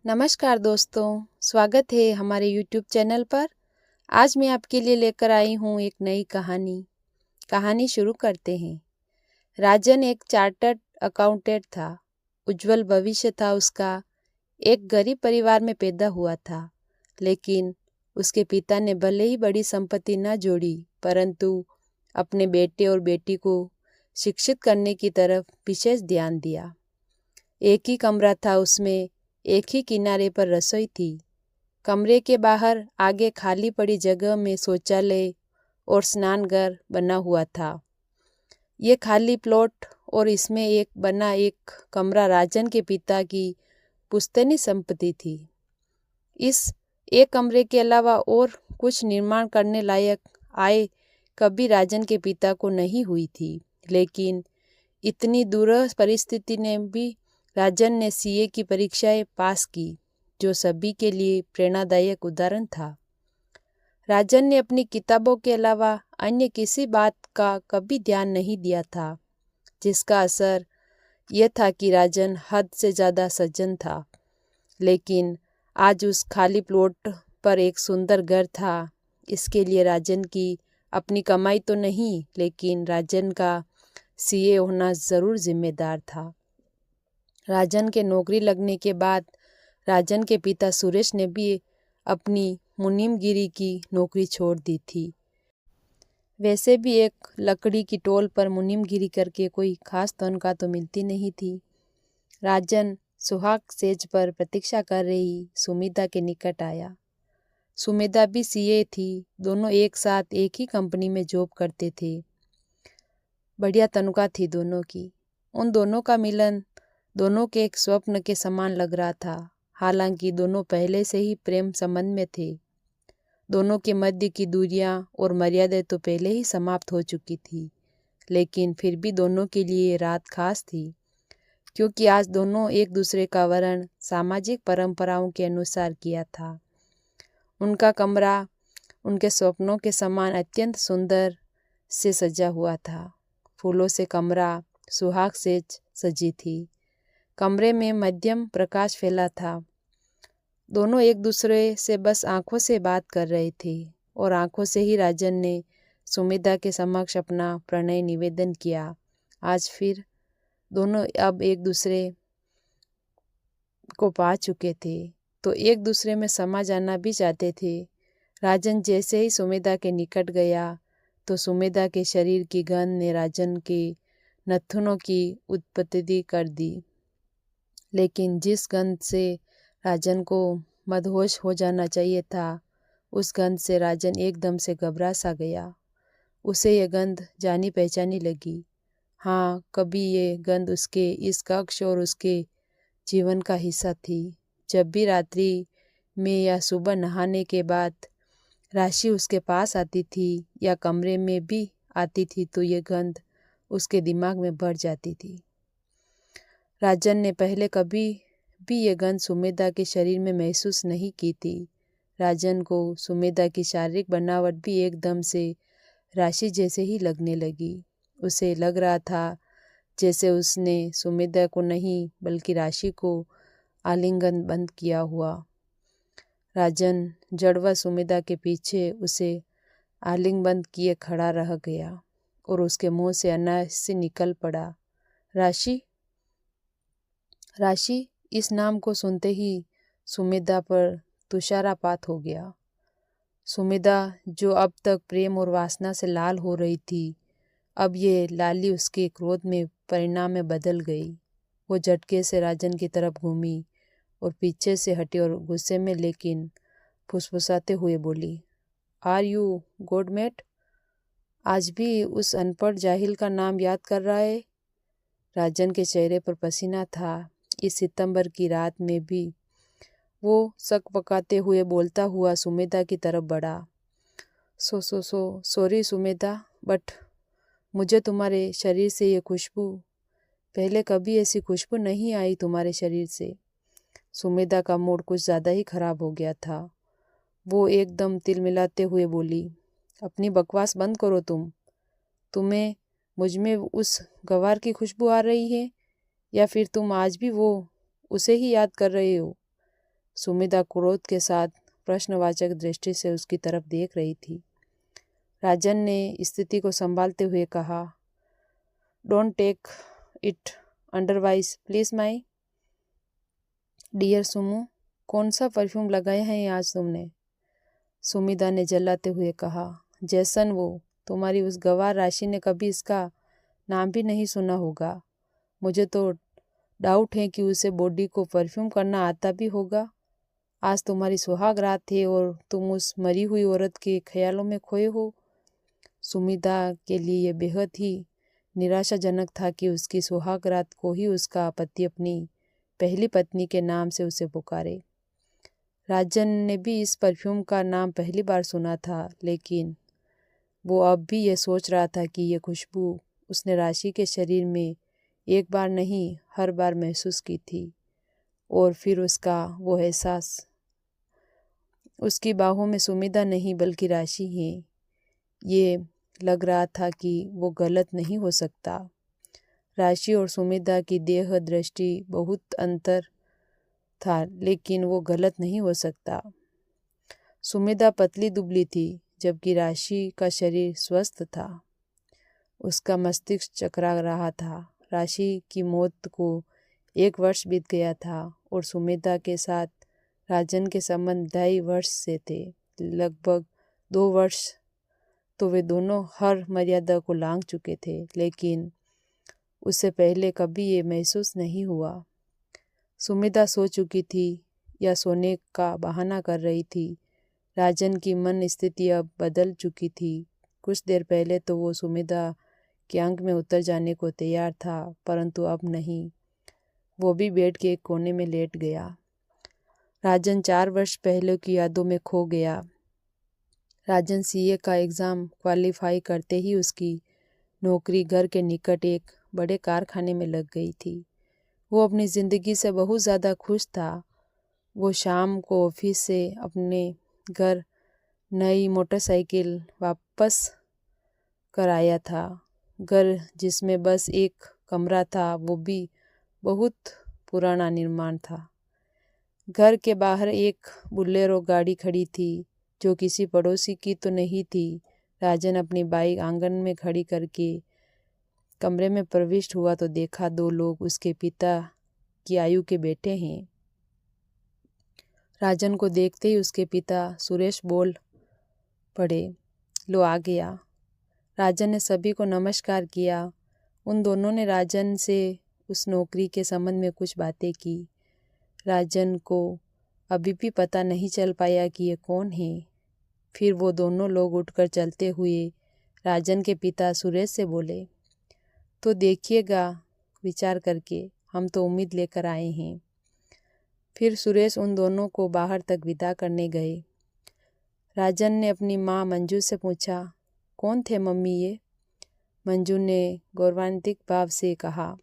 नमस्कार दोस्तों, स्वागत है हमारे YouTube चैनल पर। आज मैं आपके लिए लेकर आई हूँ एक नई कहानी। कहानी शुरू करते हैं। राजन एक चार्टर्ड अकाउंटेंट था। उज्जवल भविष्य था उसका। एक गरीब परिवार में पैदा हुआ था, लेकिन उसके पिता ने भले ही बड़ी संपत्ति न जोड़ी, परंतु अपने बेटे और बेटी को शिक्षित करने की तरफ विशेष ध्यान दिया। एक ही कमरा था उसमें, एक ही किनारे पर रसोई थी। कमरे के बाहर आगे खाली पड़ी जगह में शौचालय और स्नानघर बना हुआ था। ये खाली प्लॉट और इसमें एक कमरा राजन के पिता की पुश्तैनी संपत्ति थी। इस एक कमरे के अलावा और कुछ निर्माण करने लायक आय कभी राजन के पिता को नहीं हुई थी, लेकिन इतनी दुर्लभ परिस्थिति ने भी राजन ने सीए की परीक्षाएं पास की, जो सभी के लिए प्रेरणादायक उदाहरण था। राजन ने अपनी किताबों के अलावा अन्य किसी बात का कभी ध्यान नहीं दिया था, जिसका असर यह था कि राजन हद से ज़्यादा सज्जन था। लेकिन आज उस खाली प्लॉट पर एक सुंदर घर था। इसके लिए राजन की अपनी कमाई तो नहीं, लेकिन राजन का सीए होना ज़रूर जिम्मेदार था। राजन के नौकरी लगने के बाद राजन के पिता सुरेश ने भी अपनी मुनीमगिरी की नौकरी छोड़ दी थी। वैसे भी एक लकड़ी की टोल पर मुनीमगिरी करके कोई खास तनख्वाह तो मिलती नहीं थी। राजन सुहाग सेज पर प्रतीक्षा कर रही सुमिता के निकट आया। सुमिता भी सीए थी। दोनों एक साथ एक ही कंपनी में जॉब करते थे। बढ़िया तनख्वाह थी दोनों की। उन दोनों का मिलन दोनों के एक स्वप्न के समान लग रहा था। हालांकि दोनों पहले से ही प्रेम संबंध में थे। दोनों के मध्य की दूरियां और मर्यादाएं तो पहले ही समाप्त हो चुकी थी, लेकिन फिर भी दोनों के लिए ये रात खास थी, क्योंकि आज दोनों एक दूसरे का वर्ण सामाजिक परंपराओं के अनुसार किया था। उनका कमरा उनके स्वप्नों के समान अत्यंत सुंदर से सजा हुआ था। फूलों से कमरा सुहाग से सजी थी। कमरे में मध्यम प्रकाश फैला था। दोनों एक दूसरे से बस आंखों से बात कर रहे थे, और आंखों से ही राजन ने सुमिता के समक्ष अपना प्रणय निवेदन किया। आज फिर दोनों अब एक दूसरे को पा चुके थे, तो एक दूसरे में समा जाना भी चाहते थे। राजन जैसे ही सुमिता के निकट गया, तो सुमिता के शरीर की गंध ने राजन के नथुनों की उत्पत्ति कर दी। लेकिन जिस गंध से राजन को मदहोश हो जाना चाहिए था, उस गंध से राजन एकदम से घबरा सा गया। उसे यह गंध जानी पहचानी लगी। हाँ, कभी ये गंध उसके इस कक्ष और उसके जीवन का हिस्सा थी। जब भी रात्रि में या सुबह नहाने के बाद राशि उसके पास आती थी या कमरे में भी आती थी, तो ये गंध उसके दिमाग में भर जाती थी। राजन ने पहले कभी भी ये गंध सुमिता के शरीर में महसूस नहीं की थी। राजन को सुमिता की शारीरिक बनावट भी एकदम से राशि जैसे ही लगने लगी। उसे लग रहा था जैसे उसने सुमिता को नहीं, बल्कि राशि को आलिंगन बंद किया हुआ। राजन जड़वा सुमिता के पीछे उसे आलिंगन किए खड़ा रह गया, और उसके मुंह से अनायास से निकल पड़ा, राशि। राशि इस नाम को सुनते ही सुमिता पर तुषारपात हो गया। सुमिता, जो अब तक प्रेम और वासना से लाल हो रही थी, अब ये लाली उसके क्रोध में परिणाम में बदल गई। वो झटके से राजन की तरफ घूमी और पीछे से हटी और गुस्से में लेकिन फुसफुसाते हुए बोली, आर यू गुड मेट? आज भी उस अनपढ़ जाहिल का नाम याद कर रहा है? राजन के चेहरे पर पसीना था। इस सितंबर की रात में भी वो सकपकाते हुए बोलता हुआ सुमिता की तरफ बढ़ा, सॉरी सुमिता, बट मुझे तुम्हारे शरीर से ये खुशबू, पहले कभी ऐसी खुशबू नहीं आई तुम्हारे शरीर से। सुमिता का मूड कुछ ज़्यादा ही खराब हो गया था। वो एकदम तिलमिलाते हुए बोली, अपनी बकवास बंद करो तुम्हें मुझ में उस गवार की खुशबू आ रही है, या फिर तुम आज भी उसे ही याद कर रहे हो? सुमिता क्रोध के साथ प्रश्नवाचक दृष्टि से उसकी तरफ देख रही थी। राजन ने स्थिति को संभालते हुए कहा, don't take it otherwise please my dear Sumu, कौन सा परफ्यूम लगाया है आज तुमने? सुमिता ने जलाते हुए कहा, जैसन वो तुम्हारी उस गवार राशि ने कभी इसका नाम भी नहीं सुना होगा। मुझे तो डाउट है कि उसे बॉडी को परफ्यूम करना आता भी होगा। आज तुम्हारी सुहाग रात है और तुम उस मरी हुई औरत के ख्यालों में खोए हो। सुमिता के लिए यह बेहद ही निराशाजनक था कि उसकी सुहाग रात को ही उसका पति अपनी पहली पत्नी के नाम से उसे पुकारे। राजन ने भी इस परफ्यूम का नाम पहली बार सुना था, लेकिन वो अब भी ये सोच रहा था कि ये खुशबू उसने राशि के शरीर में एक बार नहीं हर बार महसूस की थी। और फिर उसका वो एहसास, उसकी बाहों में सुमिता नहीं बल्कि राशि है। ये लग रहा था कि वो गलत नहीं हो सकता। राशि और सुमिता की देह दृष्टि बहुत अंतर था, लेकिन वो गलत नहीं हो सकता। सुमिता पतली दुबली थी, जबकि राशि का शरीर स्वस्थ था। उसका मस्तिष्क चकरा रहा था। राशि की मौत को 1 वर्ष बीत गया था और सुमिता के साथ राजन के संबंध 2.5 वर्ष से थे। लगभग 2 वर्ष तो वे दोनों हर मर्यादा को लांघ चुके थे, लेकिन उससे पहले कभी ये महसूस नहीं हुआ। सुमिता सो चुकी थी या सोने का बहाना कर रही थी। राजन की मन स्थिति अब बदल चुकी थी। कुछ देर पहले तो वो सुमिता के अंक में उतर जाने को तैयार था, परंतु अब नहीं। वो भी बेड के एक कोने में लेट गया। राजन 4 वर्ष पहले की यादों में खो गया। राजन सीए का एग्ज़ाम क्वालिफाई करते ही उसकी नौकरी घर के निकट एक बड़े कारखाने में लग गई थी। वो अपनी ज़िंदगी से बहुत ज़्यादा खुश था। वो शाम को ऑफिस से अपने घर नई मोटरसाइकिल वापस कर आया था। घर जिसमें बस एक कमरा था, वो भी बहुत पुराना निर्माण था। घर के बाहर एक बुलेरो गाड़ी खड़ी थी, जो किसी पड़ोसी की तो नहीं थी। राजन अपनी बाइक आंगन में खड़ी करके कमरे में प्रविष्ट हुआ तो देखा 2 लोग उसके पिता की आयु के बैठे हैं। राजन को देखते ही उसके पिता सुरेश बोल पड़े, लो आ गया। राजन ने सभी को नमस्कार किया। उन दोनों ने राजन से उस नौकरी के संबंध में कुछ बातें की। राजन को अभी भी पता नहीं चल पाया कि ये कौन है। फिर वो दोनों लोग उठकर चलते हुए राजन के पिता सुरेश से बोले, तो देखिएगा विचार करके, हम तो उम्मीद लेकर आए हैं। फिर सुरेश उन दोनों को बाहर तक विदा करने गए। राजन ने अपनी माँ मंजू से पूछा, कौन थे मम्मी ये? मंजू ने गौरवान्वित भाव से कहा,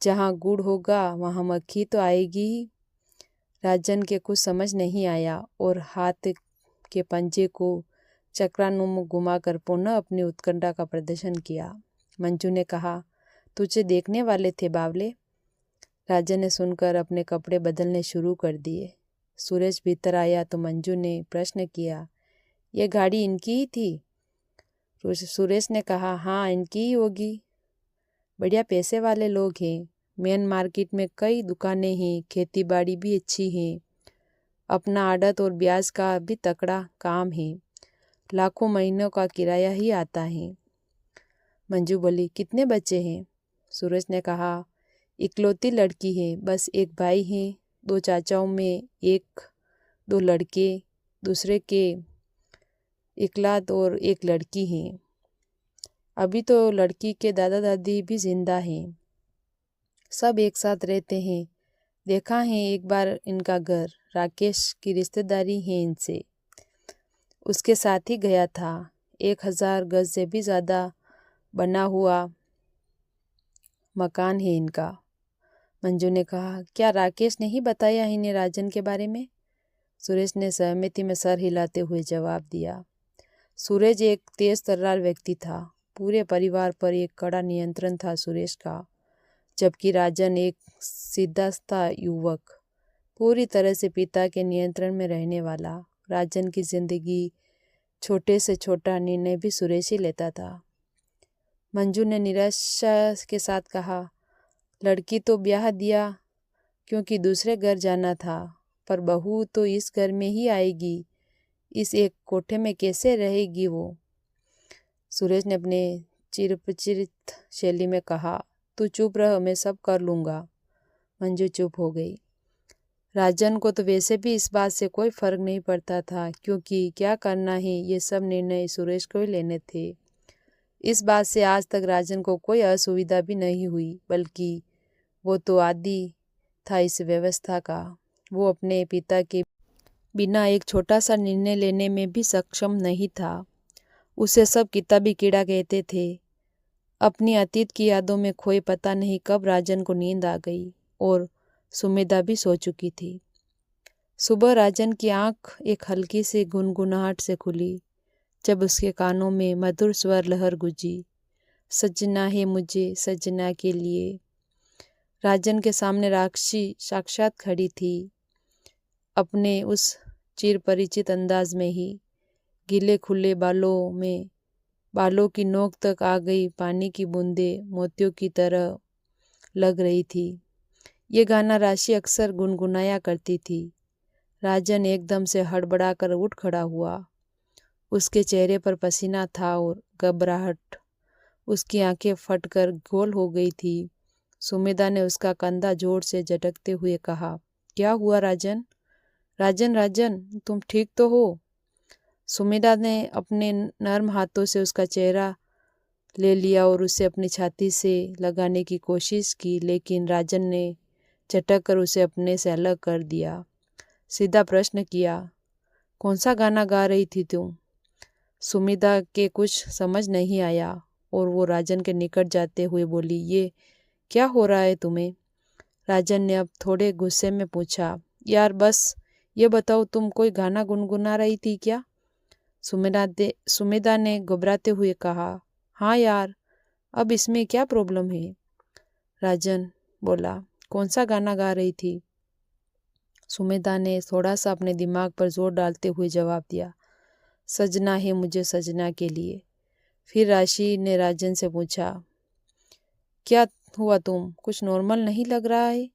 जहाँ गुड़ होगा वहाँ मक्खी तो आएगी ही। राजन के कुछ समझ नहीं आया और हाथ के पंजे को चक्रानुम घुमाकर पुनः अपनी उत्कंठा का प्रदर्शन किया। मंजू ने कहा, तुझे देखने वाले थे बावले। राजन ने सुनकर अपने कपड़े बदलने शुरू कर दिए। सुरेश भीतर आया तो मंजू ने प्रश्न किया, यह गाड़ी इनकी ही थी? सुरेश ने कहा, हाँ इनकी ही होगी। बढ़िया पैसे वाले लोग हैं। मेन मार्केट में कई दुकानें हैं, खेती बाड़ी भी अच्छी है। अपना आड़त और ब्याज का भी तकड़ा काम है। लाखों महीनों का किराया ही आता है। मंजू बोली, कितने बच्चे हैं? सुरेश ने कहा, इकलौती लड़की है, बस एक भाई है। 2 चाचाओं में 1-2 लड़के, दूसरे के इकलाद और एक लड़की है। अभी तो लड़की के दादा दादी भी जिंदा हैं। सब एक साथ रहते हैं। देखा है एक बार इनका घर, राकेश की रिश्तेदारी है इनसे, उसके साथ ही गया था। 1000 गज से भी ज़्यादा बना हुआ मकान है इनका। मंजू ने कहा, क्या राकेश ने ही बताया इन्हें राजन के बारे में? सुरेश ने सहमति में सर हिलाते हुए जवाब दिया। सूरज एक तेज तर्रार व्यक्ति था। पूरे परिवार पर एक कड़ा नियंत्रण था सुरेश का, जबकि राजन एक सीधा-साधा युवक। पूरी तरह से पिता के नियंत्रण में रहने वाला। राजन की जिंदगी छोटे से छोटा निर्णय भी सुरेश ही लेता था। मंजू ने निराशा के साथ कहा, लड़की तो ब्याह दिया क्योंकि दूसरे घर जाना था, पर बहू तो इस घर में ही आएगी, इस एक कोठे में कैसे रहेगी वो? सुरेश ने अपने चिरपचित शैली में कहा, तू चुप रह, मैं सब कर लूँगा। मंजू चुप हो गई। राजन को तो वैसे भी इस बात से कोई फर्क नहीं पड़ता था, क्योंकि क्या करना है ये सब निर्णय सुरेश को ही लेने थे। इस बात से आज तक राजन को कोई असुविधा भी नहीं हुई, बल्कि वो तो आदी था इस व्यवस्था का। वो अपने पिता के बिना एक छोटा सा निर्णय लेने में भी सक्षम नहीं था। उसे सब किताबी कीड़ा कहते थे। अपनी अतीत की यादों में खोए पता नहीं कब राजन को नींद आ गई और सुमेधा भी सो चुकी थी। सुबह राजन की आंख एक हल्की सी गुनगुनाहट से खुली, जब उसके कानों में मधुर स्वर लहर गुंजी, सजना है मुझे सजना के लिए। राजन के सामने राक्षसी साक्षात खड़ी थी, अपने उस चिर परिचित अंदाज में ही। गीले खुले बालों की नोक तक आ गई पानी की बूंदें मोतियों की तरह लग रही थी। ये गाना राशि अक्सर गुनगुनाया करती थी। राजन एकदम से हड़बड़ाकर उठ खड़ा हुआ। उसके चेहरे पर पसीना था और घबराहट। उसकी आंखें फटकर गोल हो गई थी। सुमेधा ने उसका कंधा जोर से झटकते हुए कहा, क्या हुआ राजन? राजन राजन, तुम ठीक तो हो? सुमेधा ने अपने नर्म हाथों से उसका चेहरा ले लिया और उसे अपनी छाती से लगाने की कोशिश की, लेकिन राजन ने झटक कर उसे अपने से अलग कर दिया। सीधा प्रश्न किया, कौन सा गाना गा रही थी तुम? सुमेधा के कुछ समझ नहीं आया और वो राजन के निकट जाते हुए बोली, ये क्या हो रहा है तुम्हें? राजन ने अब थोड़े गुस्से में पूछा, यार बस ये बताओ, तुम कोई गाना गुनगुना रही थी क्या? सुमेधा ने घबराते हुए कहा, हाँ यार, अब इसमें क्या प्रॉब्लम है? राजन बोला, कौन सा गाना गा रही थी? सुमेधा ने थोड़ा सा अपने दिमाग पर जोर डालते हुए जवाब दिया, सजना है मुझे सजना के लिए। फिर राशि ने राजन से पूछा, क्या हुआ, तुम कुछ नॉर्मल नहीं लग रहा है?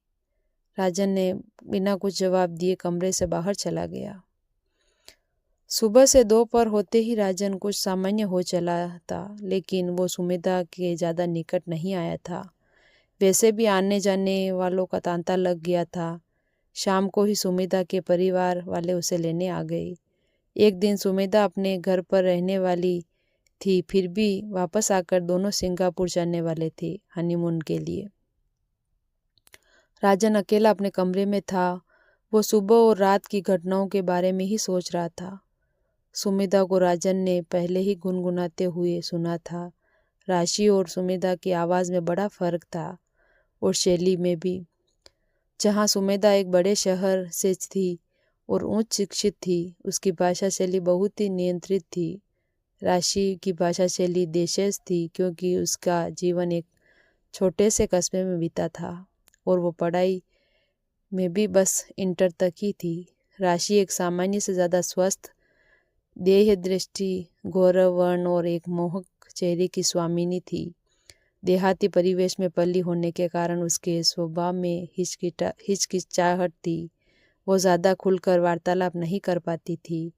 राजन ने बिना कुछ जवाब दिए कमरे से बाहर चला गया। सुबह से दोपहर होते ही राजन कुछ सामान्य हो चला था, लेकिन वो सुमेधा के ज़्यादा निकट नहीं आया था। वैसे भी आने जाने वालों का तांता लग गया था। शाम को ही सुमेधा के परिवार वाले उसे लेने आ गए। एक दिन सुमेधा अपने घर पर रहने वाली थी, फिर भी वापस आकर दोनों सिंगापुर जाने वाले थे हनीमून के लिए। राजन अकेला अपने कमरे में था। वो सुबह और रात की घटनाओं के बारे में ही सोच रहा था। सुमेधा को राजन ने पहले ही गुनगुनाते हुए सुना था। राशि और सुमेधा की आवाज़ में बड़ा फर्क था और शैली में भी। जहाँ सुमेधा एक बड़े शहर से थी और उच्च शिक्षित थी, उसकी भाषा शैली बहुत ही नियंत्रित थी। राशि की भाषा शैली देशज थी, क्योंकि उसका जीवन एक छोटे से कस्बे में बीता था और वो पढ़ाई में भी बस इंटर तक ही थी। राशि एक सामान्य से ज़्यादा स्वस्थ, देह दृष्टि, गौरव वर्ण और एक मोहक चेहरे की स्वामिनी थी। देहाती परिवेश में पली होने के कारण उसके स्वभाव में हिचकिचाहट थी। वो ज़्यादा खुलकर वार्तालाप नहीं कर पाती थी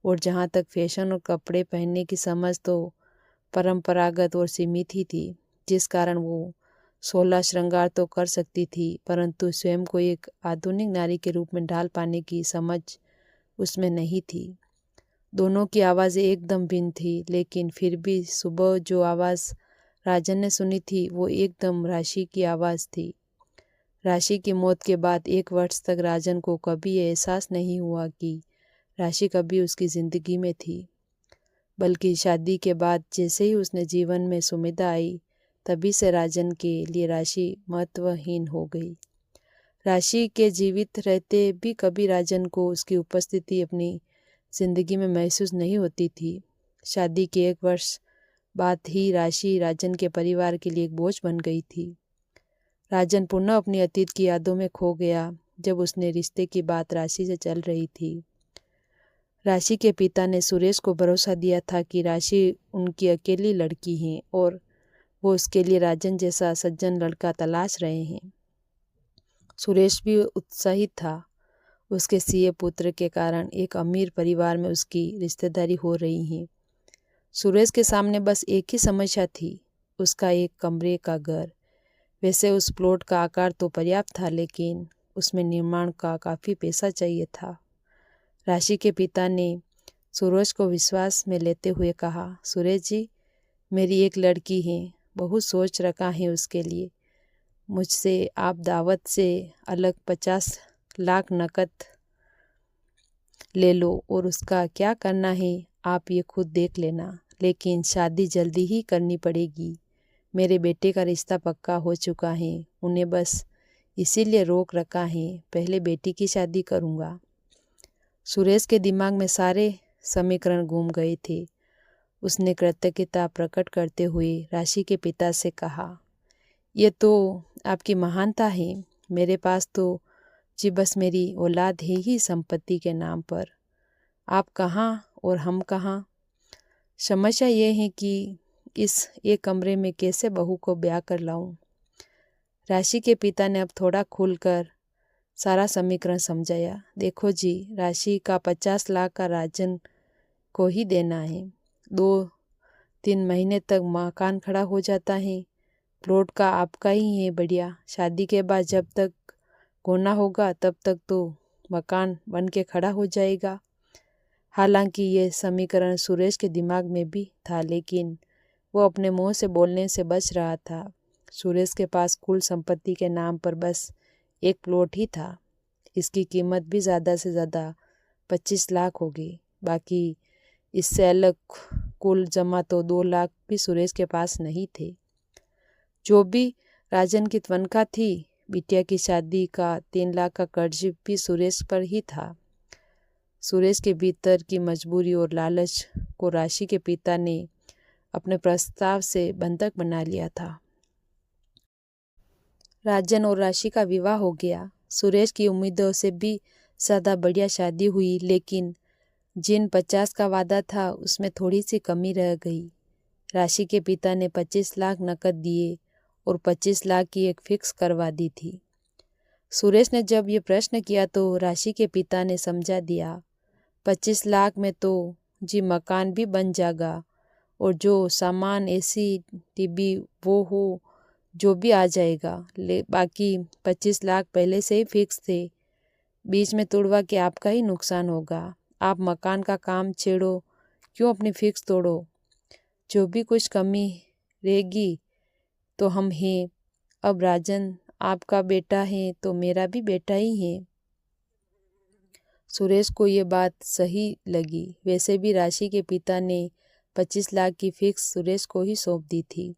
और जहाँ तक फैशन और कपड़े पहनने की समझ तो परंपरागत और सीमित ही थी, जिस कारण वो 16 श्रृंगार तो कर सकती थी, परंतु स्वयं को एक आधुनिक नारी के रूप में ढाल पाने की समझ उसमें नहीं थी। दोनों की आवाज़ें एकदम भिन्न थी, लेकिन फिर भी सुबह जो आवाज़ राजन ने सुनी थी वो एकदम राशि की आवाज़ थी। राशि की मौत के बाद 1 वर्ष तक राजन को कभी ये एहसास नहीं हुआ कि राशि कभी उसकी ज़िंदगी में थी, बल्कि शादी के बाद जैसे ही उसने जीवन में सुमेधा आई, तभी से राजन के लिए राशि महत्वहीन हो गई। राशि के जीवित रहते भी कभी राजन को उसकी उपस्थिति अपनी जिंदगी में महसूस नहीं होती थी। शादी के 1 वर्ष बाद ही राशि राजन के परिवार के लिए एक बोझ बन गई थी। राजन पुनः अपनी अतीत की यादों में खो गया। जब उसने रिश्ते की बात राशि से चल रही थी। राशि के पिता ने सुरेश को भरोसा दिया था कि राशि उनकी अकेली लड़की है और वो उसके लिए राजन जैसा सज्जन लड़का तलाश रहे हैं। सुरेश भी उत्साहित था। उसके सीए पुत्र के कारण एक अमीर परिवार में उसकी रिश्तेदारी हो रही है। सुरेश के सामने बस एक ही समस्या थी, उसका एक कमरे का घर। वैसे उस प्लॉट का आकार तो पर्याप्त था, लेकिन उसमें निर्माण का काफ़ी पैसा चाहिए था। राशि के पिता ने सुरेश को विश्वास में लेते हुए कहा, सुरेश जी, मेरी एक लड़की है, बहुत सोच रखा है उसके लिए। मुझसे आप दावत से अलग 50 लाख नकद ले लो और उसका क्या करना है आप ये खुद देख लेना, लेकिन शादी जल्दी ही करनी पड़ेगी। मेरे बेटे का रिश्ता पक्का हो चुका है, उन्हें बस इसीलिए रोक रखा है, पहले बेटी की शादी करूँगा। सुरेश के दिमाग में सारे समीकरण घूम गए थे। उसने कृतज्ञता प्रकट करते हुए राशि के पिता से कहा, ये तो आपकी महानता है, मेरे पास तो जी बस मेरी औलाद है ही संपत्ति के नाम पर। आप कहाँ और हम कहाँ। समस्या ये है कि इस एक कमरे में कैसे बहू को ब्याह कर लाऊं। राशि के पिता ने अब थोड़ा खुलकर सारा समीकरण समझाया। देखो जी, राशि का 50 लाख का राजन को ही देना है। 2-3 महीने तक मकान खड़ा हो जाता है। प्लॉट का आपका ही है, बढ़िया। शादी के बाद जब तक होना होगा तब तक तो मकान बन के खड़ा हो जाएगा। हालांकि ये समीकरण सुरेश के दिमाग में भी था, लेकिन वो अपने मुंह से बोलने से बच रहा था। सुरेश के पास कुल संपत्ति के नाम पर बस एक प्लॉट ही था। इसकी कीमत भी ज़्यादा से ज़्यादा 25 लाख होगी। बाकी इससे अलग कुल जमा तो 2 लाख भी सुरेश के पास नहीं थे। जो भी राजन की तनख्वाह थी, बिटिया की शादी का 3 लाख का कर्ज भी सुरेश पर ही था। सुरेश के भीतर की मजबूरी और लालच को राशि के पिता ने अपने प्रस्ताव से बंधक बना लिया था। राजन और राशि का विवाह हो गया। सुरेश की उम्मीदों से भी ज़्यादा बढ़िया शादी हुई, लेकिन जिन 50 का वादा था उसमें थोड़ी सी कमी रह गई। राशि के पिता ने 25 लाख नकद दिए और 25 लाख की एक फिक्स करवा दी थी। सुरेश ने जब ये प्रश्न किया तो राशि के पिता ने समझा दिया, 25 लाख में तो जी मकान भी बन जाएगा और जो सामान एसी टीवी वो हो जो भी आ जाएगा। बाकी 25 लाख पहले से ही फिक्स थे, बीच में तोड़वा के आपका ही नुकसान होगा। आप मकान का काम छेड़ो, क्यों अपनी फिक्स तोड़ो। जो भी कुछ कमी रहेगी तो हम हैं। अब राजन आपका बेटा है तो मेरा भी बेटा ही है। सुरेश को ये बात सही लगी। वैसे भी राशि के पिता ने 25 लाख की फिक्स सुरेश को ही सौंप दी थी।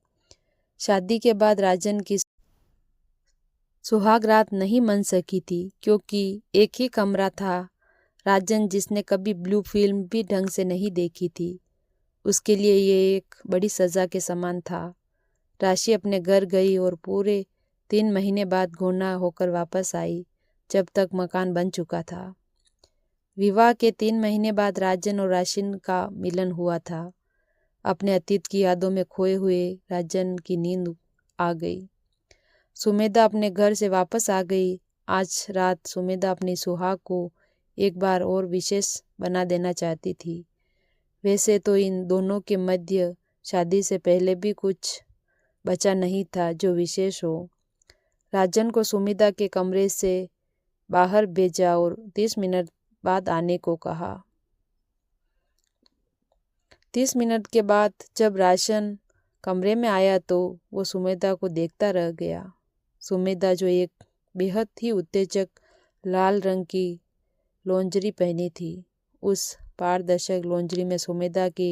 शादी के बाद राजन की सुहाग रात नहीं मन सकी थी, क्योंकि एक ही कमरा था। राजन, जिसने कभी ब्लू फिल्म भी ढंग से नहीं देखी थी, उसके लिए ये एक बड़ी सज़ा के समान था। राशि अपने घर गई और पूरे 3 महीने बाद घोना होकर वापस आई, जब तक मकान बन चुका था। विवाह के 3 महीने बाद राजन और राशि का मिलन हुआ था। अपने अतीत की यादों में खोए हुए राजन की नींद आ गई। सुमेधा अपने घर से वापस आ गई। आज रात सुमेधा अपनी सुहाग को एक बार और विशेष बना देना चाहती थी। वैसे तो इन दोनों के मध्य शादी से पहले भी कुछ बचा नहीं था जो विशेष हो। राजन को सुमेधा के कमरे से बाहर भेजा और 30 मिनट बाद आने को कहा। 30 मिनट के बाद जब राजन कमरे में आया तो वो सुमेधा को देखता रह गया। सुमेधा, जो एक बेहद ही उत्तेजक लाल रंग की लॉन्जरी पहनी थी, उस पारदर्शक लॉन्जरी में सुमेधा के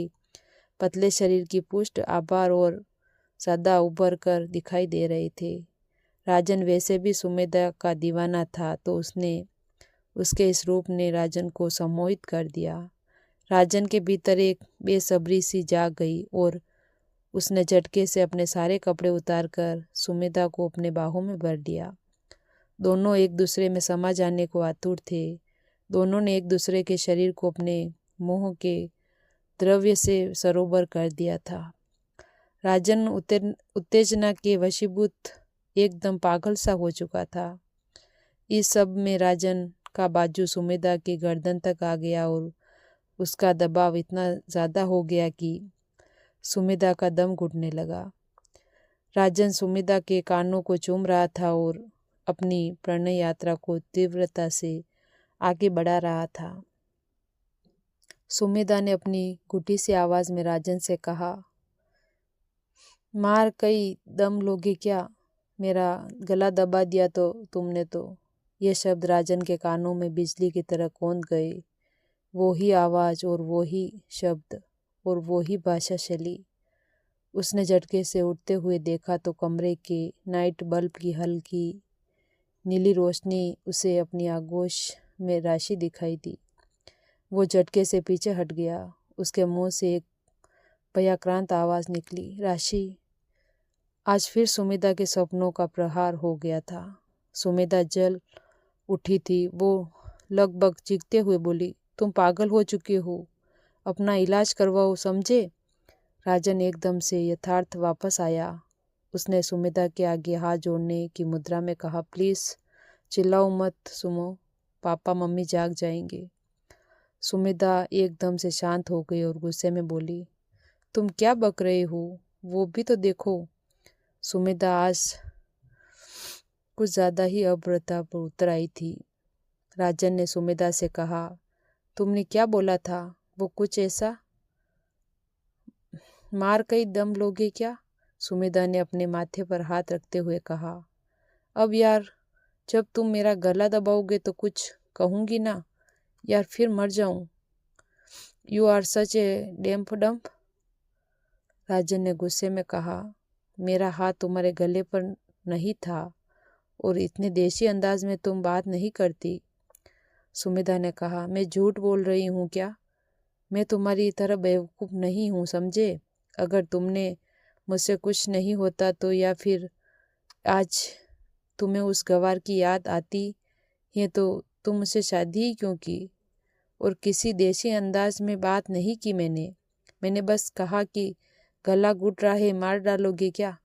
पतले शरीर की पुष्ट आभार और ज़्यादा उभर कर दिखाई दे रहे थे। राजन वैसे भी सुमेधा का दीवाना था, तो उसके इस रूप ने राजन को सम्मोहित कर दिया। राजन के भीतर एक बेसब्री सी जाग गई और उसने झटके से अपने सारे कपड़े उतारकर सुमेधा को अपने बाहों में भर लिया। दोनों एक दूसरे में समा जाने को आतुर थे। दोनों ने एक दूसरे के शरीर को अपने मोह के द्रव्य से सरोवर कर दिया था। राजन उत्तेजना के वशीभूत एकदम पागल सा हो चुका था। इस सब में राजन का बाजू सुमेधा के गर्दन तक आ गया और उसका दबाव इतना ज़्यादा हो गया कि सुमेधा का दम घुटने लगा। राजन सुमेधा के कानों को चूम रहा था और अपनी प्रणय यात्रा को तीव्रता से आगे बढ़ा रहा था। सुमेधा ने अपनी घुटी सी आवाज़ में राजन से कहा, मार कई दम लोगे क्या? मेरा गला दबा दिया तो तुमने तो। ये शब्द राजन के कानों में बिजली की तरह कौंध गए। वो ही आवाज़ और वो ही शब्द और वो ही भाषा शैली। उसने झटके से उठते हुए देखा तो कमरे के नाइट बल्ब की हल्की नीली रोशनी उसे अपनी आगोश में राशि दिखाई दी। वो झटके से पीछे हट गया। उसके मुंह से एक भयाक्रांत आवाज़ निकली, राशि। आज फिर सुमेधा के सपनों का प्रहार हो गया था। सुमेधा जल उठी थी। वो लगभग चीखते हुए बोली, तुम पागल हो चुके हो, अपना इलाज करवाओ, समझे? राजन एकदम से यथार्थ वापस आया। उसने सुमेधा के आगे हाथ जोड़ने की मुद्रा में कहा, प्लीज़ चिल्लाओ मत सुमो, पापा मम्मी जाग जाएंगे। सुमेधा एकदम से शांत हो गई और गुस्से में बोली, तुम क्या बक रहे हो? वो भी तो देखो। सुमेधा आज कुछ ज़्यादा ही अभद्रता पर उतर आई थी। राजन ने सुमेधा से कहा, तुमने क्या बोला था? वो कुछ ऐसा? मार कई दम लोगे क्या? सुमेधा ने अपने माथे पर हाथ रखते हुए कहा, अब यार, जब तुम मेरा गला दबाओगे तो कुछ कहूँगी ना यार, फिर मर जाऊं। You are such a damp dump. Rajan ने गुस्से में कहा, मेरा हाथ तुम्हारे गले पर नहीं था और इतने देशी अंदाज में तुम बात नहीं करती। सुमेधा ने कहा, मैं झूठ बोल रही हूँ क्या? मैं तुम्हारी तरह बेवकूफ़ नहीं हूँ, समझे? अगर तुमने मुझसे कुछ नहीं होता तो, या फिर आज तुम्हें उस गवार की याद आती है तो तुम मुझसे शादी ही क्यों की? और किसी देशी अंदाज में बात नहीं की मैंने बस कहा कि गला घुट रहा है, मार डालोगे क्या?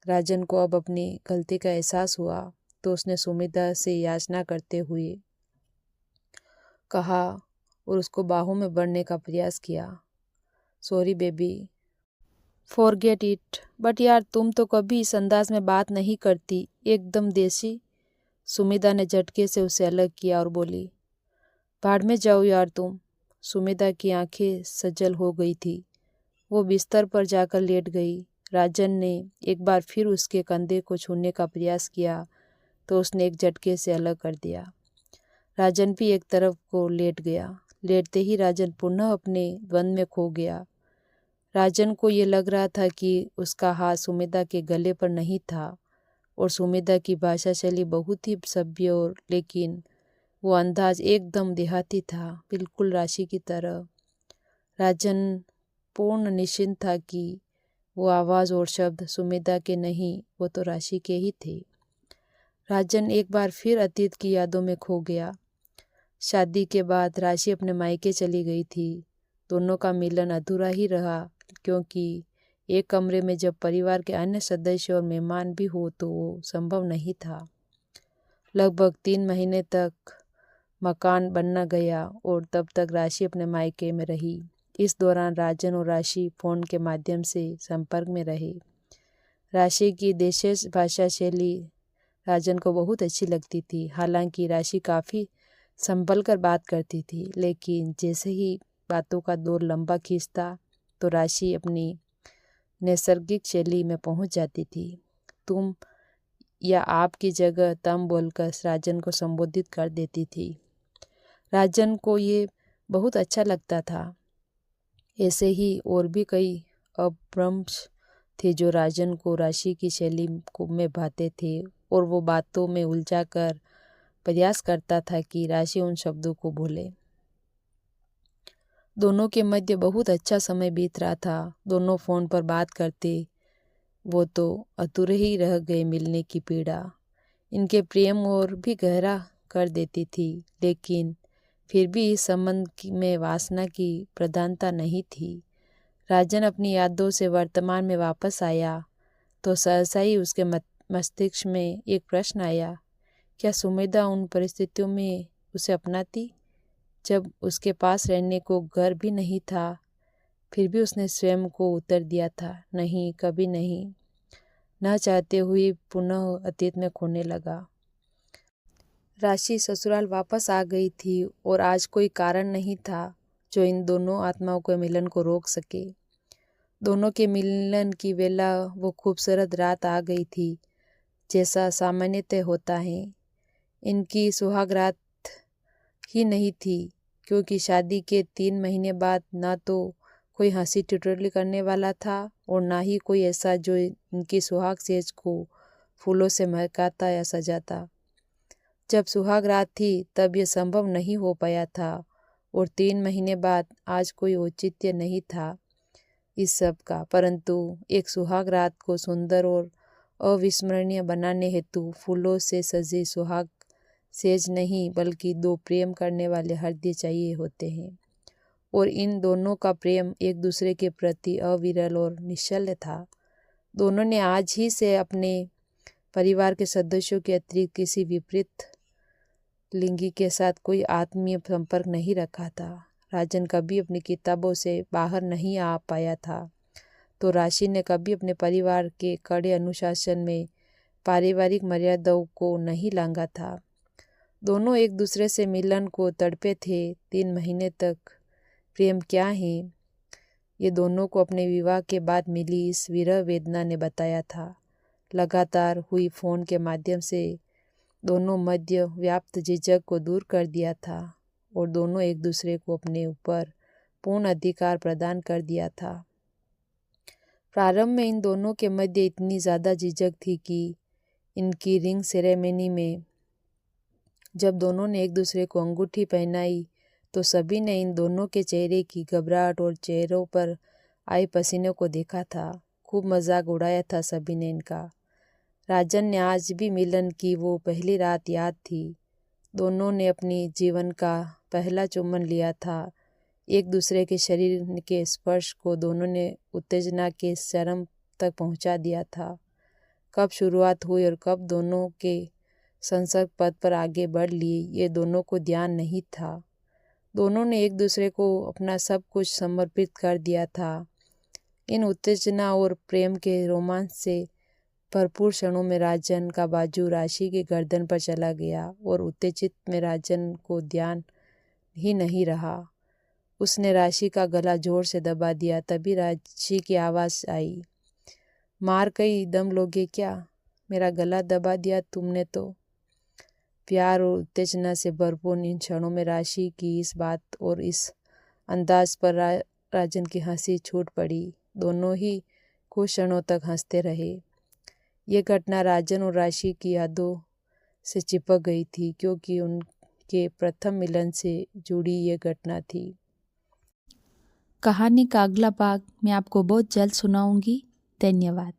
राजन को अब अपनी गलती का एहसास हुआ तो उसने सुमेधा से याचना करते हुए कहा और उसको बाहों में भरने का प्रयास किया, sorry baby, forget it. But यार, तुम तो कभी इस अंदाज में बात नहीं करती, एकदम देसी। सुमेधा ने झटके से उसे अलग किया और बोली, भाड़ में जाओ यार तुम। सुमेधा की आंखें सजल हो गई थी। वो बिस्तर पर जाकर लेट गई। राजन ने एक बार फिर उसके कंधे को छूने का प्रयास किया तो उसने एक झटके से अलग कर दिया। राजन भी एक तरफ को लेट गया। लेटते ही राजन पुनः अपने द्वंद में खो गया। राजन को ये लग रहा था कि उसका हाथ सुमेधा के गले पर नहीं था और सुमेधा की भाषा शैली बहुत ही सभ्य और, लेकिन वो अंदाज एकदम देहाती था, बिल्कुल राशि की तरह। राजन पूर्ण निश्चिंत था कि वो आवाज़ और शब्द सुमेधा के नहीं, वो तो राशि के ही थे। राजन एक बार फिर अतीत की यादों में खो गया। शादी के बाद राशि अपने मायके चली गई थी। दोनों का मिलन अधूरा ही रहा क्योंकि एक कमरे में जब परिवार के अन्य सदस्य और मेहमान भी हो तो वो संभव नहीं था। लगभग 3 महीने तक मकान बनना गया और तब तक राशि अपने मायके में रही। इस दौरान राजन और राशि फ़ोन के माध्यम से संपर्क में रहे। राशि की देशज भाषा शैली राजन को बहुत अच्छी लगती थी। हालांकि राशि काफ़ी संभल कर बात करती थी, लेकिन जैसे ही बातों का दौर लंबा खींचता तो राशि अपनी नैसर्गिक शैली में पहुंच जाती थी। तुम या आप की जगह तम बोलकर राजन को संबोधित कर देती थी। राजन को ये बहुत अच्छा लगता था। ऐसे ही और भी कई अपभ्रंश थे जो राजन को राशि की शैली में भाते थे और वो बातों में उलझा कर प्रयास करता था कि राशि उन शब्दों को भूले। दोनों के मध्य बहुत अच्छा समय बीत रहा था। दोनों फ़ोन पर बात करते, वो तो अधूरे ही रह गए मिलने की पीड़ा। इनके प्रेम और भी गहरा कर देती थी। लेकिन फिर भी इस संबंध में वासना की प्रधानता नहीं थी। राजन अपनी यादों से वर्तमान में वापस आया तो सहसा ही उसके मस्तिष्क में एक प्रश्न आया, क्या सुमेधा उन परिस्थितियों में उसे अपनाती जब उसके पास रहने को घर भी नहीं था? फिर भी उसने स्वयं को उत्तर दिया था, नहीं, कभी नहीं। न चाहते हुए पुनः अतीत में खोने लगा। राशि ससुराल वापस आ गई थी और आज कोई कारण नहीं था जो इन दोनों आत्माओं के मिलन को रोक सके। दोनों के मिलन की वेला वो खूबसूरत रात आ गई थी, जैसा सामान्यतः होता है। इनकी सुहाग रात ही नहीं थी, क्योंकि शादी के 3 महीने बाद ना तो कोई हंसी ठिठोली करने वाला था और ना ही कोई ऐसा जो इनकी सुहाग सेज को फूलों से महकाता या सजाता। जब सुहाग रात थी तब यह संभव नहीं हो पाया था और 3 महीने बाद आज कोई औचित्य नहीं था इस सब का, परंतु एक सुहाग रात को सुंदर और अविस्मरणीय बनाने हेतु फूलों से सजी सुहाग सेज नहीं बल्कि 2 प्रेम करने वाले हृदय चाहिए होते हैं। और इन दोनों का प्रेम एक दूसरे के प्रति अविरल और निश्चल था। दोनों ने आज ही से अपने परिवार के सदस्यों के अतिरिक्त किसी विपरीत लिंगी के साथ कोई आत्मीय संपर्क नहीं रखा था। राजन कभी अपनी किताबों से बाहर नहीं आ पाया था तो राशि ने कभी अपने परिवार के कड़े अनुशासन में पारिवारिक मर्यादाओं को नहीं लांघा था। दोनों एक दूसरे से मिलन को तड़पे थे। 3 महीने तक प्रेम क्या है, ये दोनों को अपने विवाह के बाद मिली इस विरह वेदना ने बताया था। लगातार हुई फोन के माध्यम से दोनों मध्य व्याप्त झिझक को दूर कर दिया था और दोनों एक दूसरे को अपने ऊपर पूर्ण अधिकार प्रदान कर दिया था। प्रारंभ में इन दोनों के मध्य इतनी ज़्यादा झिझक थी कि इनकी रिंग सेरेमनी में जब दोनों ने एक दूसरे को अंगूठी पहनाई तो सभी ने इन दोनों के चेहरे की घबराहट और चेहरों पर आए पसीने को देखा था। खूब मजाक उड़ाया था सभी ने इनका। राजन ने आज भी मिलन की वो पहली रात याद थी। दोनों ने अपनी जीवन का पहला चुम्बन लिया था। एक दूसरे के शरीर के स्पर्श को दोनों ने उत्तेजना के चरम तक पहुंचा दिया था। कब शुरुआत हुई और कब दोनों के संसर्ग पद पर आगे बढ़ लिए ये दोनों को ध्यान नहीं था। दोनों ने एक दूसरे को अपना सब कुछ समर्पित कर दिया था। इन उत्तेजना और प्रेम के रोमांच से भरपूर क्षणों में राजन का बाजू राशि के गर्दन पर चला गया और उत्तेजित में राजन को ध्यान ही नहीं रहा। उसने राशि का गला जोर से दबा दिया। तभी राशि की आवाज़ आई, मार कई दम लोगे क्या? मेरा गला दबा दिया तुमने तो। प्यार और उत्तेजना से भरपूर इन क्षणों में राशि की इस बात और इस अंदाज पर राजन की हंसी छूट पड़ी। दोनों ही कुछ क्षणों तक हंसते रहे। ये घटना राजन और राशि की यादों से चिपक गई थी, क्योंकि उनके प्रथम मिलन से जुड़ी ये घटना थी। कहानी का अगला भाग मैं आपको बहुत जल्द सुनाऊंगी। धन्यवाद।